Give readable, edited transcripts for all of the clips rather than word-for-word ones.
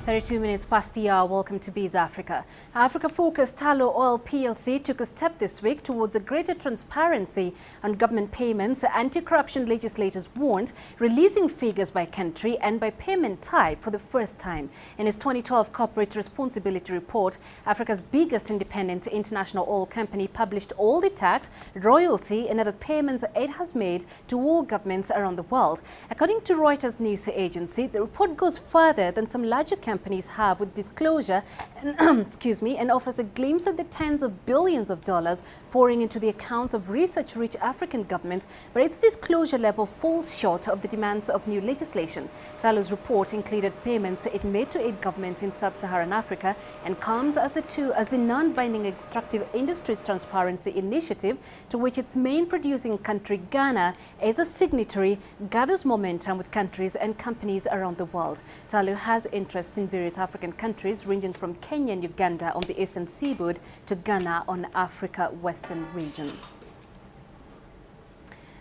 32 minutes past the hour. Welcome to BizAfrica. Africa-focused Tullow Oil PLC took a step this week towards a greater transparency on government payments. Anti-corruption legislators warned, releasing figures by country and by payment type for the first time. In its 2012 Corporate Responsibility Report, Africa's biggest independent international oil company published all the tax, royalty and other payments it has made to all governments around the world. According to Reuters news agency, the report goes further than some larger companies have with disclosure and, and offers a glimpse at the tens of billions of dollars pouring into the accounts of research-rich African governments, but its disclosure level falls short of the demands of new legislation. Tullow's report included payments it made to 8 governments in sub-Saharan Africa and comes as the non-binding Extractive Industries Transparency Initiative, to which its main producing country, Ghana, is a signatory, gathers momentum with countries and companies around the world. Tullow has interests in various African countries ranging from Kenya and Uganda on the eastern seaboard to Ghana on Africa Western region.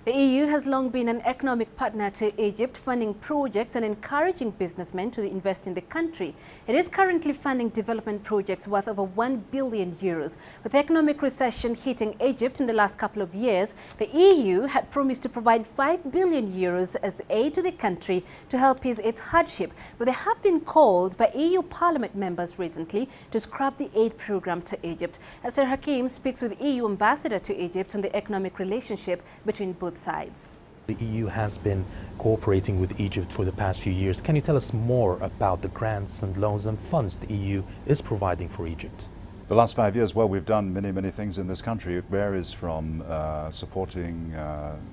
The EU has long been an economic partner to Egypt, funding projects and encouraging businessmen to invest in the country. It is currently funding development projects worth over €1 billion. With economic recession hitting Egypt in the last couple of years, the EU had promised to provide €5 billion as aid to the country to help ease its hardship. But there have been calls by EU Parliament members recently to scrap the aid program to Egypt. Asir Hakim speaks with EU Ambassador to Egypt on the economic relationship between both sides. The EU has been cooperating with Egypt for the past few years. Can you tell us more about the grants and loans and funds the EU is providing for Egypt? The last 5 years, well, we've done many things in this country. It varies from supporting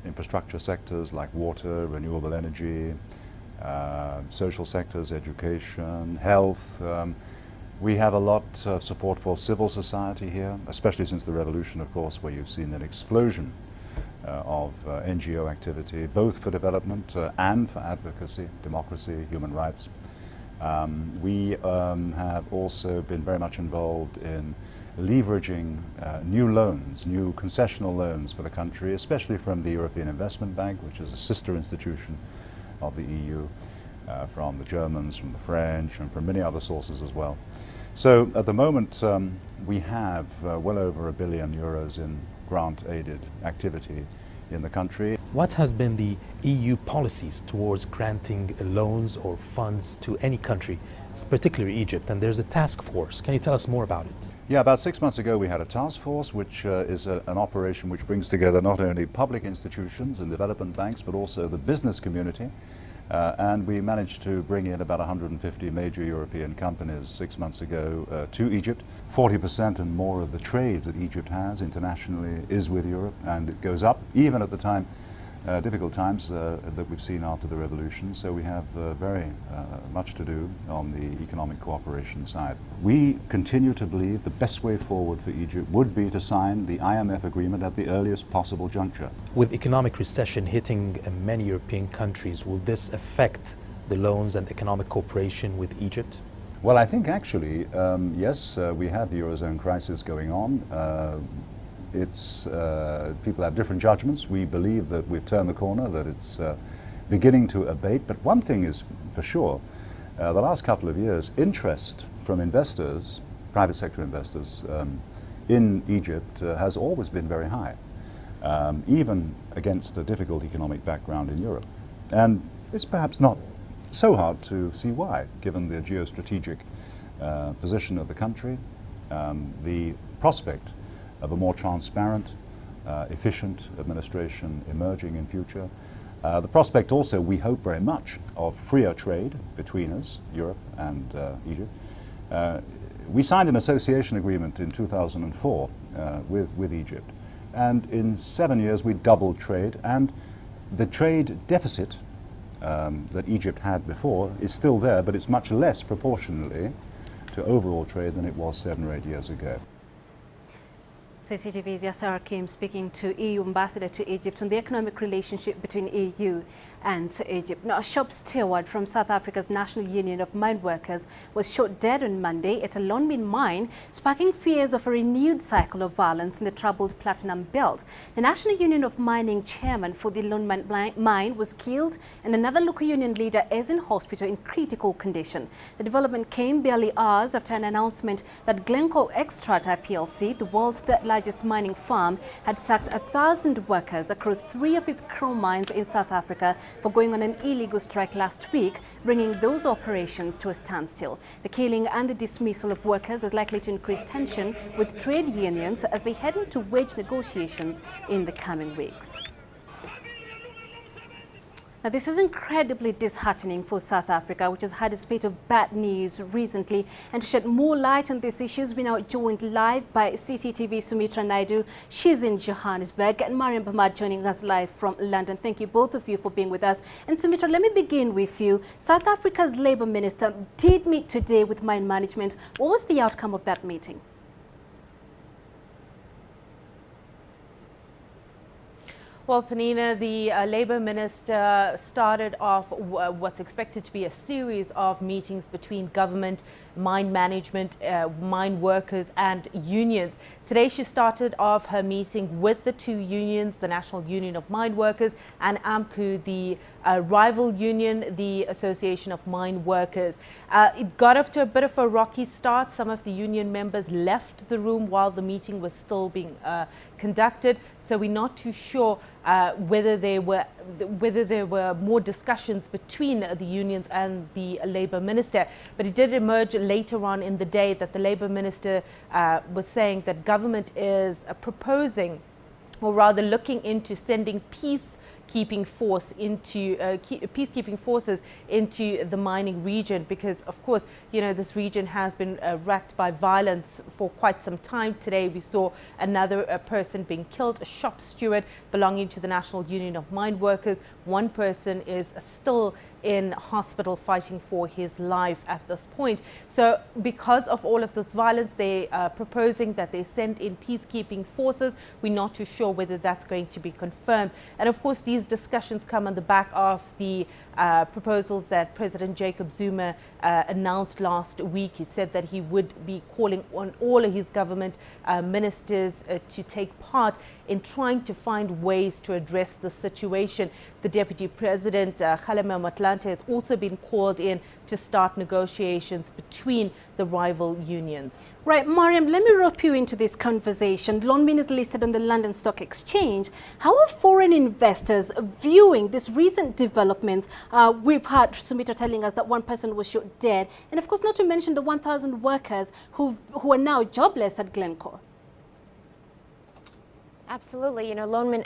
infrastructure sectors like water, renewable energy, social sectors, education, health. We have a lot of support for civil society here, especially since the revolution, of course, where you've seen an explosion of NGO activity, both for development and for advocacy, democracy, human rights. We have also been very much involved in leveraging new loans, new concessional loans for the country, especially from the European Investment Bank, which is a sister institution of the EU, from the Germans, from the French, and from many other sources as well. So at the moment, we have well over €1 billion in grant-aided activity in the country. What has been the EU policies towards granting loans or funds to any country, particularly Egypt? And there's a task force. Can you tell us more about it? Yeah, about 6 months ago we had a task force, which is an operation which brings together not only public institutions and development banks, but also the business community. And we managed to bring in about 150 major European companies 6 months ago to Egypt. 40% and more of the trade that Egypt has internationally is with Europe, and it goes up even at the time, difficult times that we've seen after the revolution. So we have very much to do on the economic cooperation side. We continue to believe the best way forward for Egypt would be to sign the IMF agreement at the earliest possible juncture. With economic recession hitting many European countries, will this affect the loans and economic cooperation with Egypt? Well, I think actually, yes, we have the Eurozone crisis going on. People have different judgments. We believe that we've turned the corner, that it's beginning to abate. But one thing is for sure, the last couple of years, interest from investors, private sector investors, in Egypt has always been very high, even against a difficult economic background in Europe. And it's perhaps not so hard to see why, given the geostrategic position of the country, the prospect of a more transparent, efficient administration emerging in future. The prospect also, we hope very much, of freer trade between us, Europe and Egypt. We signed an association agreement in 2004 with Egypt. And in 7 years we doubled trade, and the trade deficit that Egypt had before is still there, but it's much less proportionally to overall trade than it was 7 or 8 years ago. CCTV's Asir Hakim speaking to EU Ambassador to Egypt on the economic relationship between EU and Egypt. Now, a shop steward from South Africa's National Union of Mine Workers was shot dead on Monday at a Lonmin mine, sparking fears of a renewed cycle of violence in the troubled platinum belt. The National Union of Mining chairman for the Lonmin mine was killed, and another local union leader is in hospital in critical condition. The development came barely hours after an announcement that Glencore Xstrata PLC, the world's third largest mining firm, had sacked 1,000 workers across 3 of its chrome mines in South Africa for going on an illegal strike last week, bringing those operations to a standstill. The killing and the dismissal of workers is likely to increase tension with trade unions as they head into wage negotiations in the coming weeks. Now, this is incredibly disheartening for South Africa, which has had a spate of bad news recently. And to shed more light on these issues, we now joined live by CCTV Sumitra Naidu. She's in Johannesburg, and Mariam Bahmad joining us live from London. Thank you, both of you, for being with us. And Sumitra, let me begin with you. South Africa's Labour Minister did meet today with mine management. What was the outcome of that meeting? Well, Panina, the Labour Minister started off what's expected to be a series of meetings between government, mine management, mine workers and unions. Today she started off her meeting with the 2 unions, the National Union of Mine Workers and AMCU, the rival union, the Association of Mine Workers. It got off to a bit of a rocky start. Some of the union members left the room while the meeting was still being conducted, so we're not too sure whether there were more discussions between the unions and the Labour Minister. But it did emerge later on in the day that the Labour Minister was saying that government is proposing, or rather looking into sending peacekeeping forces into the mining region, because of course, you know, this region has been racked by violence for quite some time. Today we saw another person being killed, a shop steward belonging to the National Union of Mine Workers. One person is still in hospital fighting for his life at this point. So because of all of this violence, they are proposing that they send in peacekeeping forces. We're not too sure whether that's going to be confirmed. And of course, these discussions come on the back of the proposals that President Jacob Zuma announced last week. He said that he would be calling on all of his government ministers to take part in trying to find ways to address the situation. The Deputy President, Kgalema Motlanthe, has also been called in to start negotiations between the rival unions. Right, Mariam, let me rope you into this conversation. Lonmin is listed on the London Stock Exchange. How are foreign investors viewing these recent developments? We've heard Sumitra telling us that one person was shot dead, and of course not to mention the 1,000 workers who are now jobless at Glencore. Absolutely. You know, Lonmin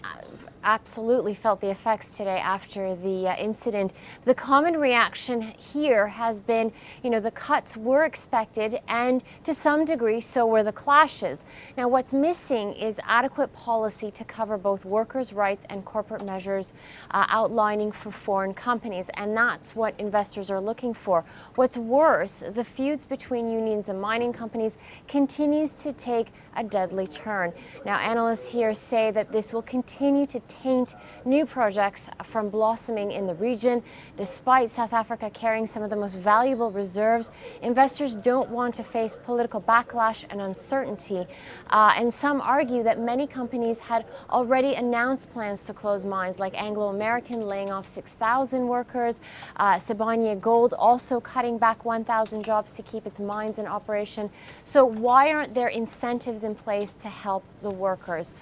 absolutely felt the effects today after the incident. The common reaction here has been, you know, the cuts were expected, and to some degree so were the clashes. Now, what's missing is adequate policy to cover both workers' rights and corporate measures outlining for foreign companies, and that's what investors are looking for. What's worse, the feuds between unions and mining companies continues to take a deadly turn. Now, analysts here say that this will continue to taint new projects from blossoming in the region. Despite South Africa carrying some of the most valuable reserves, investors don't want to face political backlash and uncertainty. And some argue that many companies had already announced plans to close mines, like Anglo American laying off 6,000 workers, Sibanye Gold also cutting back 1,000 jobs to keep its mines in operation. So why aren't there incentives in place to help the workers?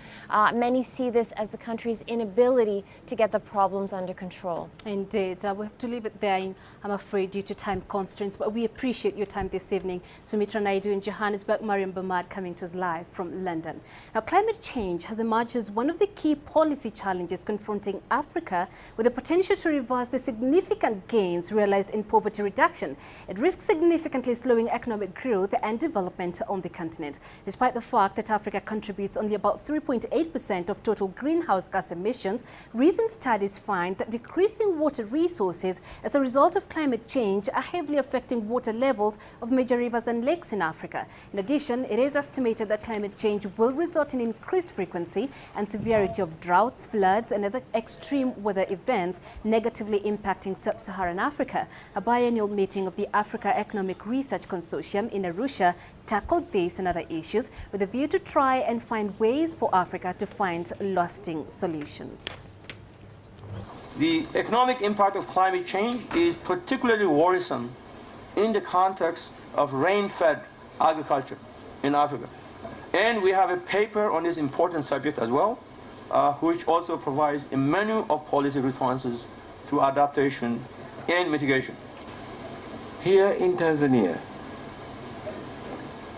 Many see this as the country's inability to get the problems under control. Indeed. We have to leave it there, I'm afraid, due to time constraints, but we appreciate your time this evening. Sumitra Naidu in Johannesburg, Mariam Bahmad coming to us live from London. Now, climate change has emerged as one of the key policy challenges confronting Africa, with the potential to reverse the significant gains realized in poverty reduction. It risks significantly slowing economic growth and development on the continent, despite the fact that Africa contributes only about 3.8% of total greenhouse gas emissions, recent studies find that decreasing water resources as a result of climate change are heavily affecting water levels of major rivers and lakes in Africa. In addition, it is estimated that climate change will result in increased frequency and severity of droughts, floods, and other extreme weather events negatively impacting sub-Saharan Africa. A biennial meeting of the Africa Economic Research Consortium in Arusha tackled this and other issues with a view to try and find ways for Africa to find lasting solutions. The economic impact of climate change is particularly worrisome in the context of rain-fed agriculture in Africa. And we have a paper on this important subject as well, which also provides a menu of policy responses to adaptation and mitigation. Here in Tanzania,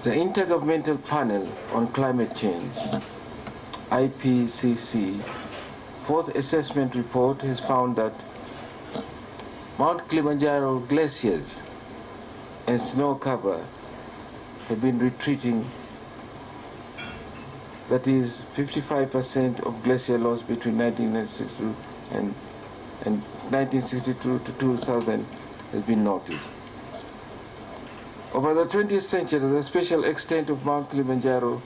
the Intergovernmental Panel on Climate Change, IPCC, fourth assessment report has found that Mount Kilimanjaro glaciers and snow cover have been retreating. That is 55% of glacier loss between 1962 and 1962 to 2000 has been noticed. Over the 20th century, the spatial extent of Mount Kilimanjaro's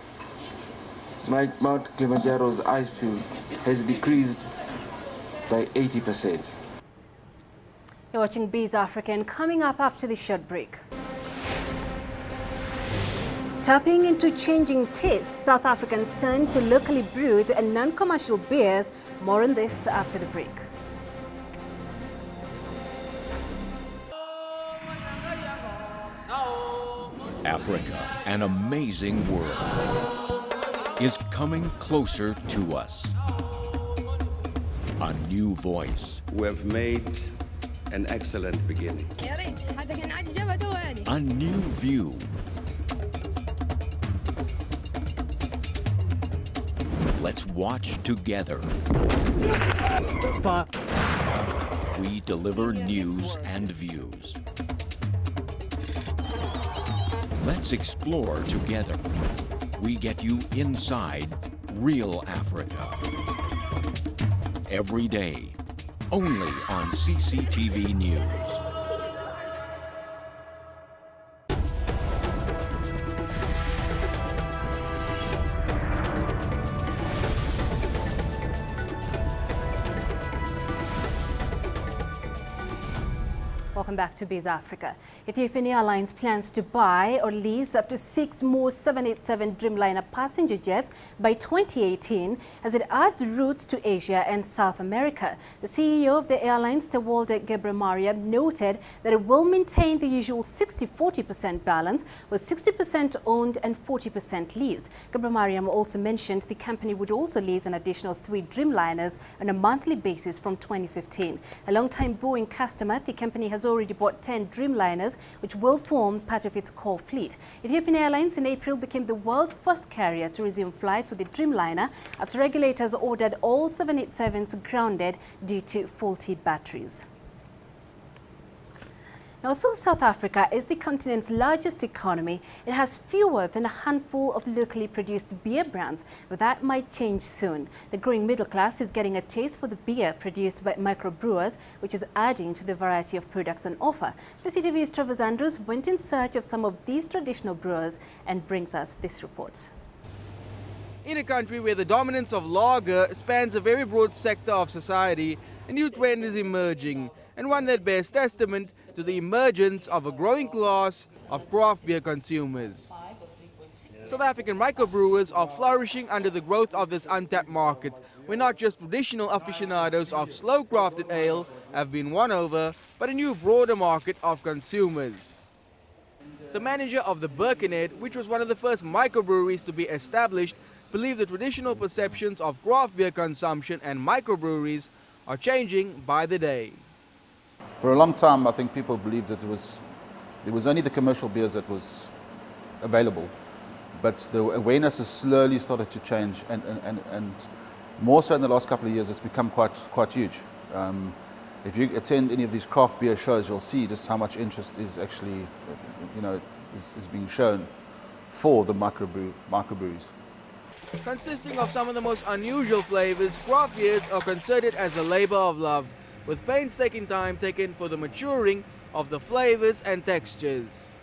ice field has decreased by 80%. You're watching BizAfrica, and coming up after this short break. Tapping into changing tastes, South Africans turn to locally brewed and non-commercial beers. More on this after the break. Africa, an amazing world, is coming closer to us. A new voice. We have made an excellent beginning. A new view. Let's watch together. We deliver news and views. Let's explore together. We get you inside real Africa. Every day, only on CCTV News. Welcome back to BizAfrica. Ethiopian Airlines plans to buy or lease up to 6 more 787 Dreamliner passenger jets by 2018 as it adds routes to Asia and South America. The CEO of the airlines, Tewolde Gebremariam, noted that it will maintain the usual 60-40% balance, with 60% owned and 40% leased. Gebremariam also mentioned the company would also lease an additional 3 Dreamliners on a monthly basis from 2015. A long-time Boeing customer, the company has already bought 10 Dreamliners, which will form part of its core fleet. Ethiopian Airlines in April became the world's first carrier to resume flights with the Dreamliner after regulators ordered all 787s grounded due to faulty batteries. Now, although South Africa is the continent's largest economy, it has fewer than a handful of locally produced beer brands, but that might change soon. The growing middle class is getting a taste for the beer produced by microbrewers, which is adding to the variety of products on offer. CCTV's Travis Andrews went in search of some of these traditional brewers and brings us this report. In a country where the dominance of lager spans a very broad sector of society, a new trend is emerging, and one that bears testament to the emergence of a growing class of craft beer consumers. South African microbrewers are flourishing under the growth of this untapped market, where not just traditional aficionados of slow-crafted ale have been won over, but a new broader market of consumers. The manager of the Birkenhead, which was one of the first microbreweries to be established, believed the traditional perceptions of craft beer consumption and microbreweries are changing by the day. For a long time, I think people believed that it was only the commercial beers that was available, but the awareness has slowly started to change, and more so in the last couple of years, it's become quite huge. If you attend any of these craft beer shows, you'll see just how much interest is actually, is being shown for the microbreweries. Consisting of some of the most unusual flavors, craft beers are considered as a labor of love, with painstaking time taken for the maturing of the flavors and textures.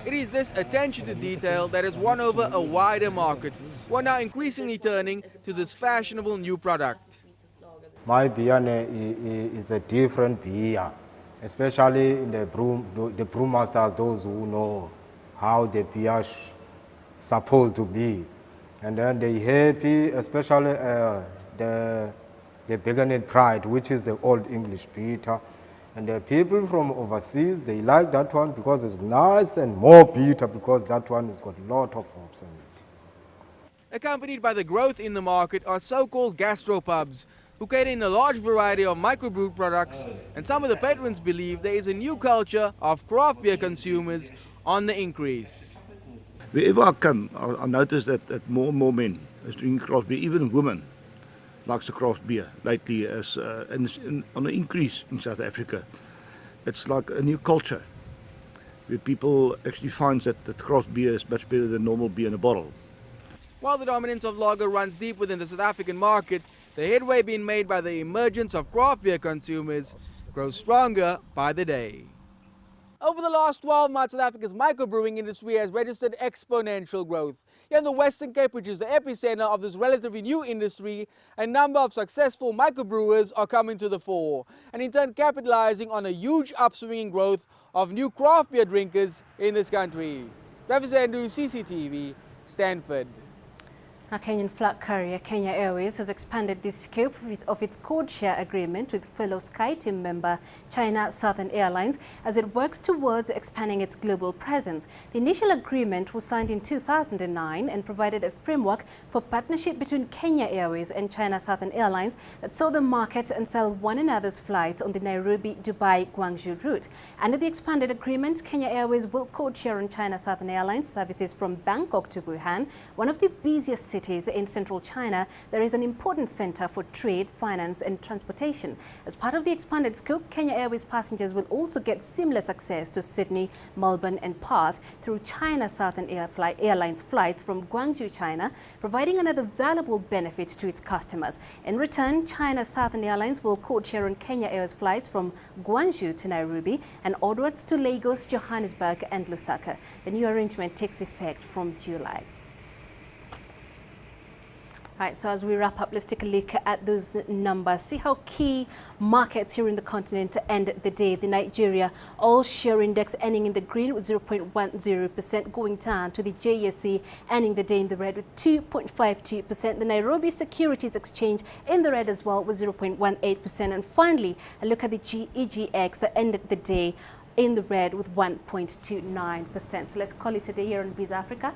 It is this attention to detail that has won over a wider market, who are now increasingly turning to this fashionable new product. My beer is a different beer, especially in the brewmasters, those who know how the beer supposed to be. And then they happy, especially the Beginning Pride, which is the old English bitter. And the people from overseas, they like that one because it's nice and more bitter because that one has got a lot of hops in it. Accompanied by the growth in the market are so-called gastropubs, who cater in a large variety of microbrewed products, and some of the patrons believe there is a new culture of craft beer consumers on the increase. Wherever I come, I notice that more and more men are drinking craft beer, even women likes the craft beer lately as on an increase in South Africa. It's like a new culture where people actually find that craft beer is much better than normal beer in a bottle. While the dominance of lager runs deep within the South African market, the headway being made by the emergence of craft beer consumers grows stronger by the day. Over the last 12 months, South Africa's microbrewing industry has registered exponential growth. Here in the Western Cape, which is the epicenter of this relatively new industry, a number of successful microbrewers are coming to the fore, and in turn capitalizing on a huge upswing in growth of new craft beer drinkers in this country. Representative CCTV, Stanford. A Kenyan flag carrier, Kenya Airways, has expanded the scope of its code-share agreement with fellow SkyTeam member China Southern Airlines as it works towards expanding its global presence. The initial agreement was signed in 2009 and provided a framework for partnership between Kenya Airways and China Southern Airlines that saw them market and sell one another's flights on the Nairobi-Dubai-Guangzhou route. Under the expanded agreement, Kenya Airways will code-share on China Southern Airlines services from Bangkok to Wuhan, one of the busiest cities in central China. There is an important center for trade, finance and transportation. As part of the expanded scope, Kenya Airways passengers will also get seamless access to Sydney, Melbourne and Perth through China Southern Airlines flights from Guangzhou, China, providing another valuable benefit to its customers. In return, China Southern Airlines will code-share on Kenya Airways flights from Guangzhou to Nairobi and onwards to Lagos, Johannesburg and Lusaka. The new arrangement takes effect from July. Right, so as we wrap up, let's take a look at those numbers. See how key markets here in the continent end the day. The Nigeria all-share index ending in the green with 0.10%, going down to the JSE ending the day in the red with 2.52%. The Nairobi Securities Exchange in the red as well with 0.18%. And finally, a look at the EGX that ended the day in the red with 1.29%. So let's call it a day here on BizAfrica.